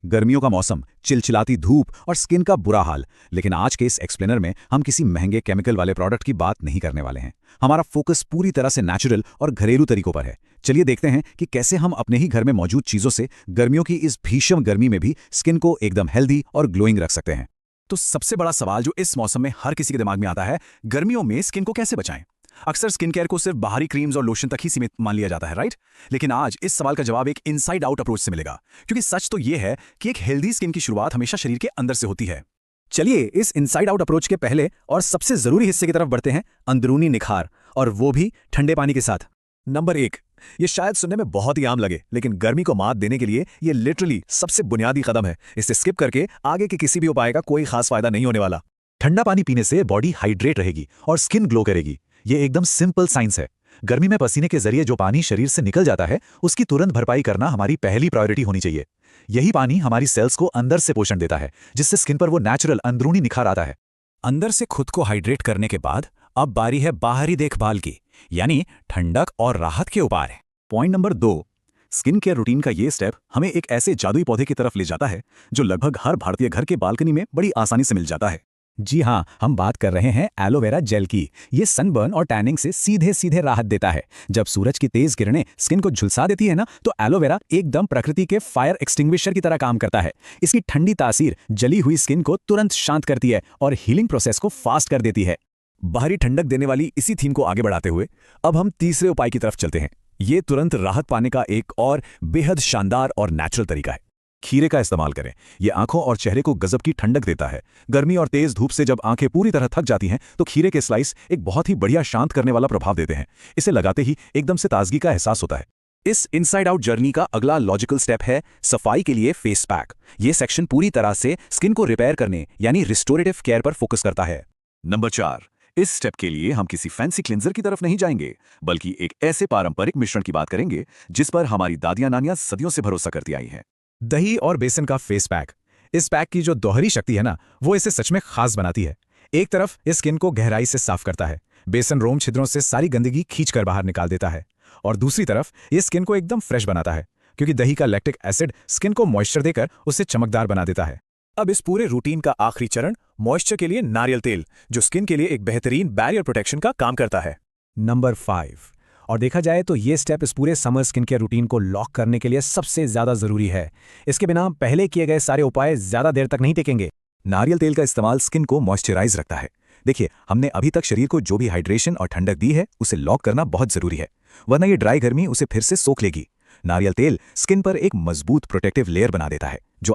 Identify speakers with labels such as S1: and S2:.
S1: गर्मियों का मौसम, चिलचिलाती धूप और स्किन का बुरा हाल। लेकिन आज के इस एक्सप्लेनर में हम किसी महंगे केमिकल वाले प्रोडक्ट की बात नहीं करने वाले हैं। हमारा फोकस पूरी तरह से नेचुरल और घरेलू तरीकों पर है। चलिए देखते हैं कि कैसे हम अपने ही घर में मौजूद चीजों से गर्मियों की इस भीषण गर्मी में भी स्किन को एकदम हेल्दी और ग्लोइंग रख सकते हैं।
S2: तो सबसे बड़ा सवाल जो इस मौसम में हर किसी के दिमाग में आता है, गर्मियों में स्किन को कैसे बचाएं। अक्सर स्किन केयर को सिर्फ बाहरी क्रीम्स और लोशन तक ही सीमित मान लिया जाता है, राइट? लेकिन आज इस सवाल का जवाब एक इनसाइड आउट अप्रोच से मिलेगा, क्योंकि सच तो ये है कि एक हेल्दी स्किन की शुरुआत हमेशा शरीर के अंदर से होती है। चलिए इस इनसाइड आउट अप्रोच के पहले और सबसे जरूरी हिस्से की तरफ बढ़ते हैं, अंदरूनी निखार, और वो भी ठंडे पानी के साथ। नंबर 1, ये शायद सुनने में बहुत ही आम लगे, लेकिन गर्मी को मात देने के लिए ये लिटरली सबसे बुनियादी कदम है। इसे स्किप करके आगे के किसी भी उपाय का कोई खास फायदा नहीं होने वाला।
S3: ठंडा पानी पीने से बॉडी हाइड्रेट रहेगी और स्किन ग्लो करेगी। ये एकदम सिंपल साइंस है। गर्मी में पसीने के जरिए जो पानी शरीर से निकल जाता है, उसकी तुरंत भरपाई करना हमारी पहली प्रायोरिटी होनी चाहिए। यही पानी हमारी सेल्स को अंदर से पोषण देता है, जिससे स्किन पर वो नेचुरल अंदरूनी निखार आता है।
S2: अंदर से खुद को हाइड्रेट करने के बाद अब बारी है बाहरी देखभाल की, यानी ठंडक और राहत के उपाय।
S1: Point number 2, skin care routine का ये स्टेप हमें एक ऐसे जादुई पौधे की तरफ ले जाता है जो लगभग हर भारतीय घर के बालकनी में बड़ी आसानी से मिल जाता है।
S2: जी हाँ, हम बात कर रहे हैं एलोवेरा जेल की। ये सनबर्न और टैनिंग से सीधे सीधे राहत देता है। जब सूरज की तेज किरणें स्किन को झुलसा देती है ना, तो एलोवेरा एकदम प्रकृति के फायर एक्सटिंग्विशर की तरह काम करता है। इसकी ठंडी तासीर जली हुई स्किन को तुरंत शांत करती है और हीलिंग प्रोसेस को फास्ट कर देती है। बाहरी ठंडक देने वाली इसी थीम को आगे बढ़ाते हुए अब हम तीसरे उपाय की तरफ चलते हैं। ये तुरंत राहत पाने का एक और बेहद शानदार और नेचुरल तरीका है।
S3: खीरे का इस्तेमाल करें। ये आंखों और चेहरे को गजब की ठंडक देता है। गर्मी और तेज धूप से जब आंखें पूरी तरह थक जाती हैं, तो खीरे के स्लाइस एक बहुत ही बढ़िया शांत करने वाला प्रभाव देते हैं। इसे लगाते ही एकदम से ताजगी का एहसास होता है।
S2: इस इनसाइड आउट जर्नी का अगला लॉजिकल स्टेप है सफाई के लिए फेस पैक। ये सेक्शन पूरी तरह से स्किन को रिपेयर करने यानी रिस्टोरेटिव केयर पर फोकस करता है।
S3: नंबर 4, इस स्टेप के लिए हम किसी फैंसी क्लिंजर की तरफ नहीं जाएंगे, बल्कि एक ऐसे पारंपरिक मिश्रण की बात करेंगे जिस पर हमारी दादियां नानियां सदियों से भरोसा करती आई हैं।
S2: दही और बेसन का फेस पैक। इस पैक की जो दोहरी शक्ति है ना, वो इसे सच में खास बनाती है। एक तरफ इस स्किन को गहराई से साफ करता है, बेसन रोम छिद्रों से सारी गंदगी खींचकर बाहर निकाल देता है, और दूसरी तरफ ये स्किन को एकदम फ्रेश बनाता है, क्योंकि दही का लैक्टिक एसिड स्किन को मॉइस्चर देकर उसे चमकदार बना देता है। अब इस पूरे रूटीन का आखिरी चरण मॉइस्चर के लिए नारियल तेल, जो स्किन के लिए एक बेहतरीन बैरियर प्रोटेक्शन का काम करता है। नंबर 5, और देखा जाए तो ये स्टेप इस पूरे समर स्किन केयर रूटीन को लॉक करने के लिए सबसे ज्यादा जरूरी है। इसके बिना पहले किए गए सारे उपाय ज्यादा देर तक नहीं टिकेंगे।
S3: नारियल तेल का इस्तेमाल स्किन को मॉइस्चराइज रखता है। देखिए, हमने अभी तक शरीर को जो भी हाइड्रेशन और ठंडक दी है, उसे लॉक करना बहुत जरूरी है, वरना ये ड्राई गर्मी उसे फिर से सोख लेगी। नारियल तेल स्किन पर एक मजबूत प्रोटेक्टिव लेयर बना देता है, जो